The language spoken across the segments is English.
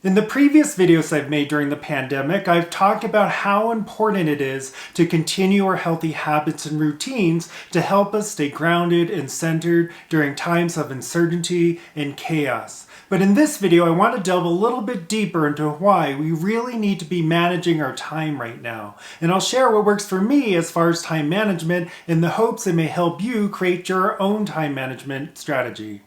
In the previous videos I've made during the pandemic, I've talked about how important it is to continue our healthy habits and routines to help us stay grounded and centered during times of uncertainty and chaos. But in this video, I want to delve a little bit deeper into why we really need to be managing our time right now. And I'll share what works for me as far as time management in the hopes it may help you create your own time management strategy.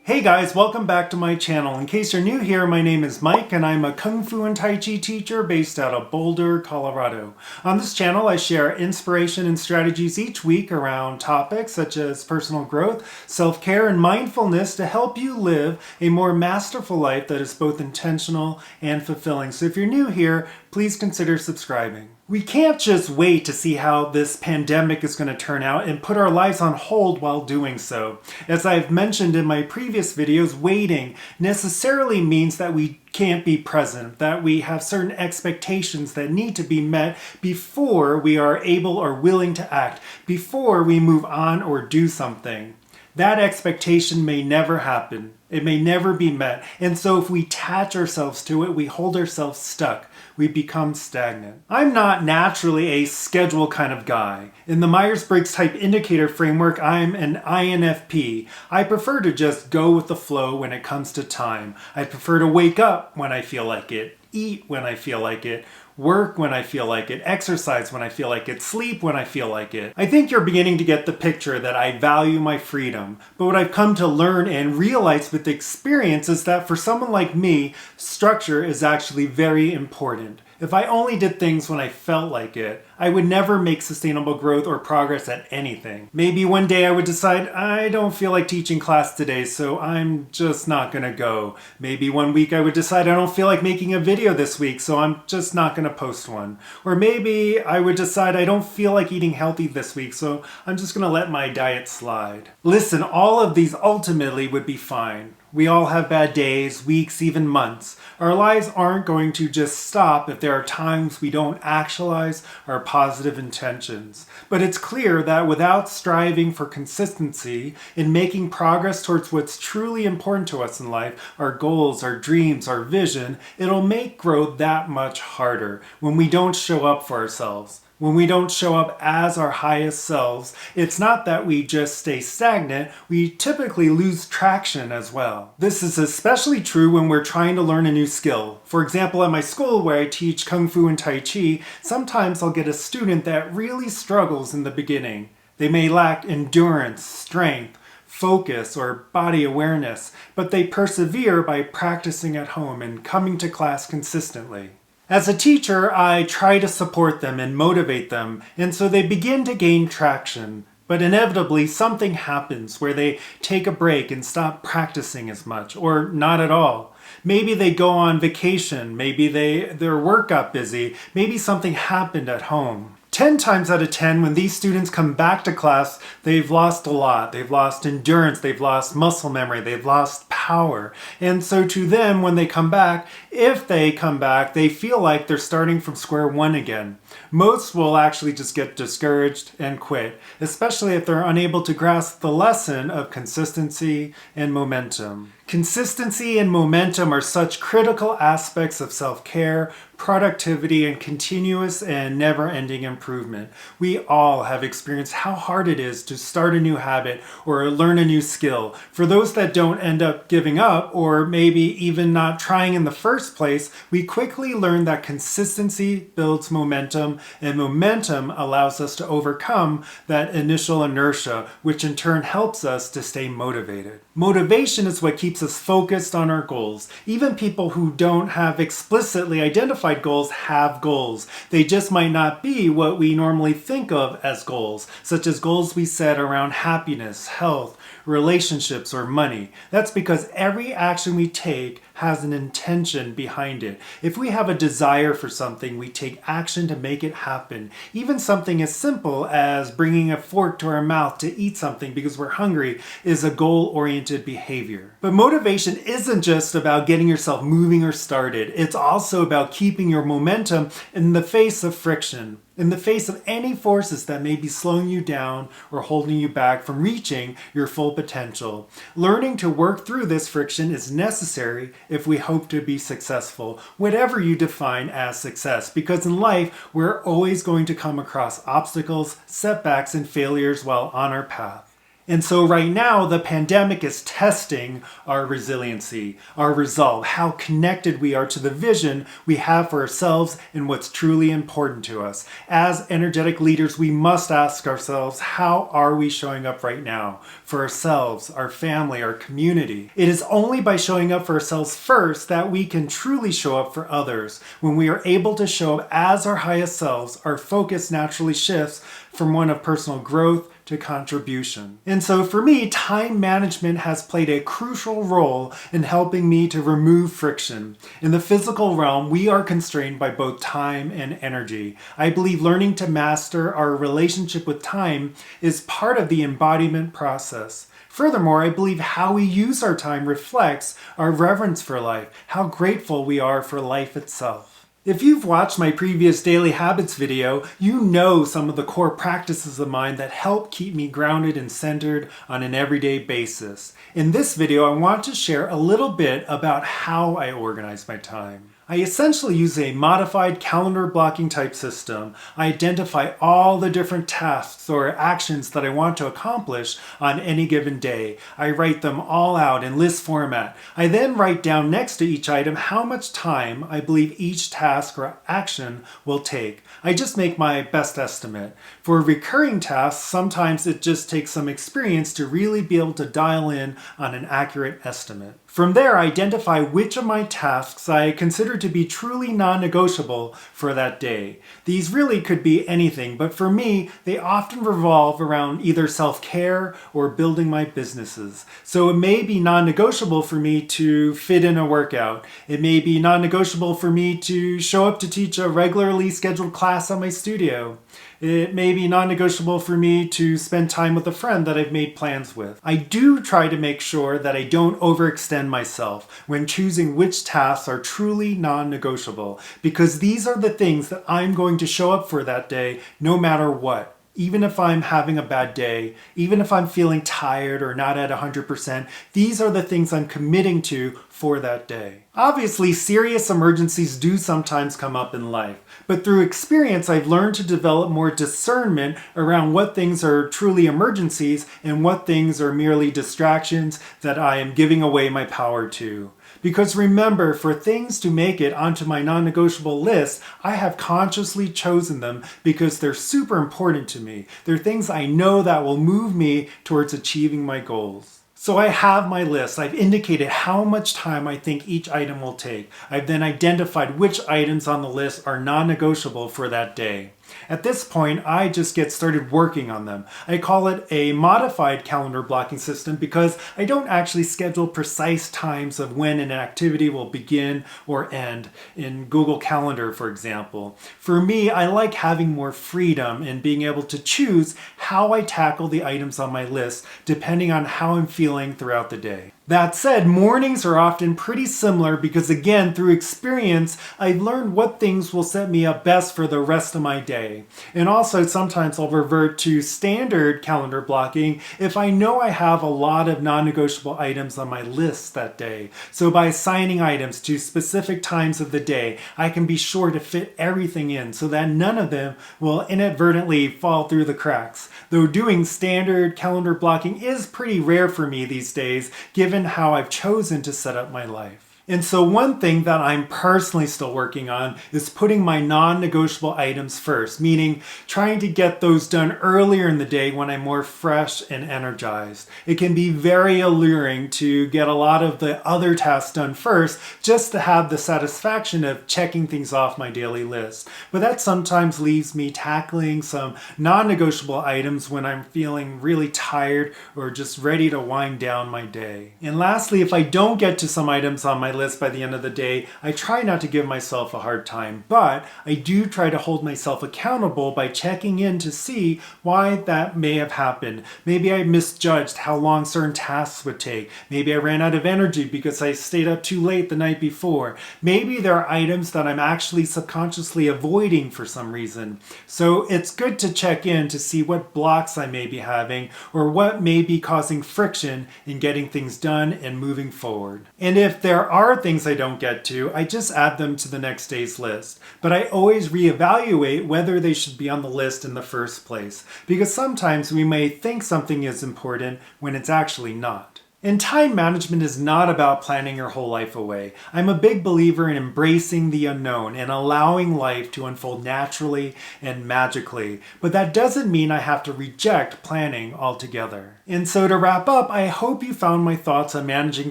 Hey guys, welcome back to my channel. In case you're new here, my name is Mike and I'm a Kung Fu and Tai Chi teacher based out of Boulder, Colorado. On this channel, I share inspiration and strategies each week around topics such as personal growth, self-care, and mindfulness to help you live a more masterful life that is both intentional and fulfilling. So if you're new here, please consider subscribing. We can't just wait to see how this pandemic is going to turn out and put our lives on hold while doing so. As I've mentioned in my previous videos, waiting necessarily means that we can't be present, that we have certain expectations that need to be met before we are able or willing to act, before we move on or do something. That expectation may never happen. It may never be met. And so if we attach ourselves to it, we hold ourselves stuck. We become stagnant. I'm not naturally a schedule kind of guy. In the Myers-Briggs type indicator framework, I'm an INFP. I prefer to just go with the flow when it comes to time. I prefer to wake up when I feel like it, eat when I feel like it, work when I feel like it, exercise when I feel like it, sleep when I feel like it. I think you're beginning to get the picture that I value my freedom. But what I've come to learn and realize with experience is that for someone like me, structure is actually very important. If I only did things when I felt like it, I would never make sustainable growth or progress at anything. Maybe one day I would decide, I don't feel like teaching class today, so I'm just not gonna go. Maybe one week I would decide I don't feel like making a video this week, so I'm just not gonna post one. Or maybe I would decide I don't feel like eating healthy this week, so I'm just gonna let my diet slide. Listen, all of these ultimately would be fine. We all have bad days, weeks, even months. Our lives aren't going to just stop if there are times we don't actualize our positive intentions. But it's clear that without striving for consistency in making progress towards what's truly important to us in life, our goals, our dreams, our vision, it'll make growth that much harder when we don't show up for ourselves. When we don't show up as our highest selves, it's not that we just stay stagnant, we typically lose traction as well. This is especially true when we're trying to learn a new skill. For example, at my school where I teach Kung Fu and Tai Chi, sometimes I'll get a student that really struggles in the beginning. They may lack endurance, strength, focus, or body awareness, but they persevere by practicing at home and coming to class consistently. As a teacher, I try to support them and motivate them, and so they begin to gain traction. But inevitably, something happens where they take a break and stop practicing as much, or not at all. Maybe they go on vacation, maybe their work got busy, maybe something happened at home. 10 times out of 10, when these students come back to class, they've lost a lot. They've lost endurance, they've lost muscle memory, they've lost power. And so to them, when they come back, if they come back, they feel like they're starting from square one again. Most will actually just get discouraged and quit, especially if they're unable to grasp the lesson of consistency and momentum. Consistency and momentum are such critical aspects of self-care, productivity, and continuous and never-ending improvement. We all have experienced how hard it is to start a new habit or learn a new skill. For those that don't end up giving up or maybe even not trying in the first place, we quickly learn that consistency builds momentum, and momentum allows us to overcome that initial inertia, which in turn helps us to stay motivated. Motivation is what keeps us focused on our goals. Even people who don't have explicitly identified goals have goals. They just might not be what we normally think of as goals, such as goals we set around happiness, health, relationships, or money. That's because every action we take has an intention behind it. If we have a desire for something, we take action to make it happen. Even something as simple as bringing a fork to our mouth to eat something because we're hungry is a goal-oriented behavior. But motivation isn't just about getting yourself moving or started. It's also about keeping your momentum in the face of friction, in the face of any forces that may be slowing you down or holding you back from reaching your full potential. Learning to work through this friction is necessary if we hope to be successful, whatever you define as success, because in life we're always going to come across obstacles, setbacks, and failures while on our path. And so right now, the pandemic is testing our resiliency, our resolve, how connected we are to the vision we have for ourselves and what's truly important to us. As energetic leaders, we must ask ourselves, how are we showing up right now for ourselves, our family, our community? It is only by showing up for ourselves first that we can truly show up for others. When we are able to show up as our highest selves, our focus naturally shifts from one of personal growth to contribution. And so for me, time management has played a crucial role in helping me to remove friction. In the physical realm, we are constrained by both time and energy. I believe learning to master our relationship with time is part of the embodiment process. Furthermore, I believe how we use our time reflects our reverence for life, how grateful we are for life itself. If you've watched my previous Daily Habits video, you know some of the core practices of mine that help keep me grounded and centered on an everyday basis. In this video, I want to share a little bit about how I organize my time. I essentially use a modified calendar blocking type system. I identify all the different tasks or actions that I want to accomplish on any given day. I write them all out in list format. I then write down next to each item how much time I believe each task or action will take. I just make my best estimate. For recurring tasks, sometimes it just takes some experience to really be able to dial in on an accurate estimate. From there, I identify which of my tasks I consider to be truly non-negotiable for that day. These really could be anything, but for me, they often revolve around either self-care or building my businesses. So it may be non-negotiable for me to fit in a workout. It may be non-negotiable for me to show up to teach a regularly scheduled class at my studio. It may be non-negotiable for me to spend time with a friend that I've made plans with. I do try to make sure that I don't overextend myself when choosing which tasks are truly non-negotiable, because these are the things that I'm going to show up for that day no matter what. Even if I'm having a bad day, even if I'm feeling tired or not at 100%, these are the things I'm committing to for that day. Obviously, serious emergencies do sometimes come up in life, but through experience, I've learned to develop more discernment around what things are truly emergencies and what things are merely distractions that I am giving away my power to. Because remember, for things to make it onto my non-negotiable list, I have consciously chosen them because they're super important to me. They're things I know that will move me towards achieving my goals. So I have my list. I've indicated how much time I think each item will take. I've then identified which items on the list are non-negotiable for that day. At this point, I just get started working on them. I call it a modified calendar blocking system because I don't actually schedule precise times of when an activity will begin or end in Google Calendar, for example. For me, I like having more freedom in being able to choose how I tackle the items on my list depending on how I'm feeling throughout the day. That said, mornings are often pretty similar because, again, through experience, I've learned what things will set me up best for the rest of my day. And also, sometimes I'll revert to standard calendar blocking if I know I have a lot of non-negotiable items on my list that day. So by assigning items to specific times of the day, I can be sure to fit everything in so that none of them will inadvertently fall through the cracks. Though doing standard calendar blocking is pretty rare for me these days, given how I've chosen to set up my life. And so one thing that I'm personally still working on is putting my non-negotiable items first, meaning trying to get those done earlier in the day when I'm more fresh and energized. It can be very alluring to get a lot of the other tasks done first just to have the satisfaction of checking things off my daily list. But that sometimes leaves me tackling some non-negotiable items when I'm feeling really tired or just ready to wind down my day. And lastly, if I don't get to some items on my my list by the end of the day, I try not to give myself a hard time, but I do try to hold myself accountable by checking in to see why that may have happened. Maybe I misjudged how long certain tasks would take. Maybe I ran out of energy because I stayed up too late the night before. Maybe there are items that I'm actually subconsciously avoiding for some reason. So it's good to check in to see what blocks I may be having or what may be causing friction in getting things done and moving forward. And if there are things I don't get to, I just add them to the next day's list. But I always reevaluate whether they should be on the list in the first place, because sometimes we may think something is important when it's actually not. And time management is not about planning your whole life away. I'm a big believer in embracing the unknown and allowing life to unfold naturally and magically. But that doesn't mean I have to reject planning altogether. And so to wrap up, I hope you found my thoughts on managing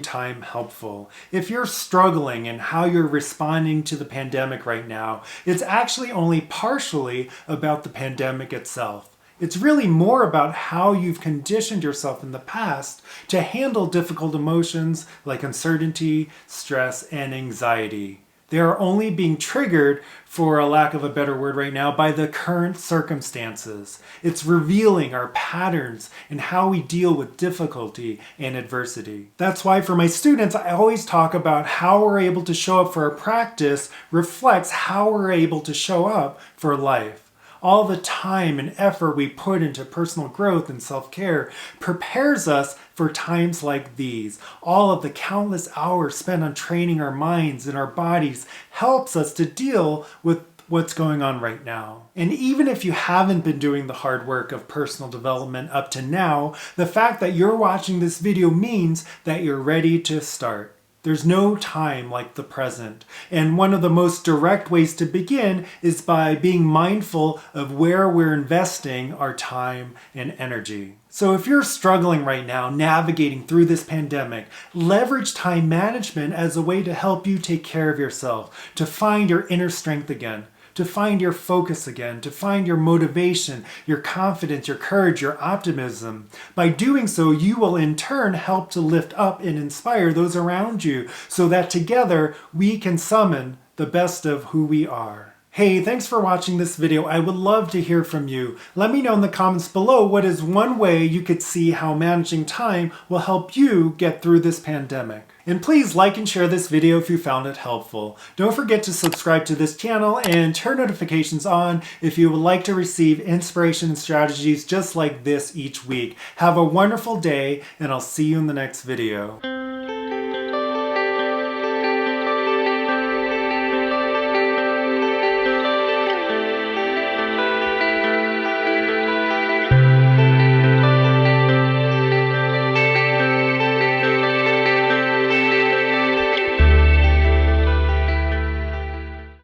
time helpful. If you're struggling in how you're responding to the pandemic right now, it's actually only partially about the pandemic itself. It's really more about how you've conditioned yourself in the past to handle difficult emotions like uncertainty, stress, and anxiety. They are only being triggered, for a lack of a better word right now, by the current circumstances. It's revealing our patterns and how we deal with difficulty and adversity. That's why for my students, I always talk about how we're able to show up for our practice reflects how we're able to show up for life. All the time and effort we put into personal growth and self-care prepares us for times like these. All of the countless hours spent on training our minds and our bodies helps us to deal with what's going on right now. And even if you haven't been doing the hard work of personal development up to now, the fact that you're watching this video means that you're ready to start. There's no time like the present. And one of the most direct ways to begin is by being mindful of where we're investing our time and energy. So if you're struggling right now navigating through this pandemic, leverage time management as a way to help you take care of yourself, to find your inner strength again, to find your focus again, to find your motivation, your confidence, your courage, your optimism. By doing so, you will in turn help to lift up and inspire those around you so that together we can summon the best of who we are. Hey, thanks for watching this video. I would love to hear from you. Let me know in the comments below what is one way you could see how managing time will help you get through this pandemic. And please like and share this video if you found it helpful. Don't forget to subscribe to this channel and turn notifications on if you would like to receive inspiration and strategies just like this each week. Have a wonderful day, and I'll see you in the next video.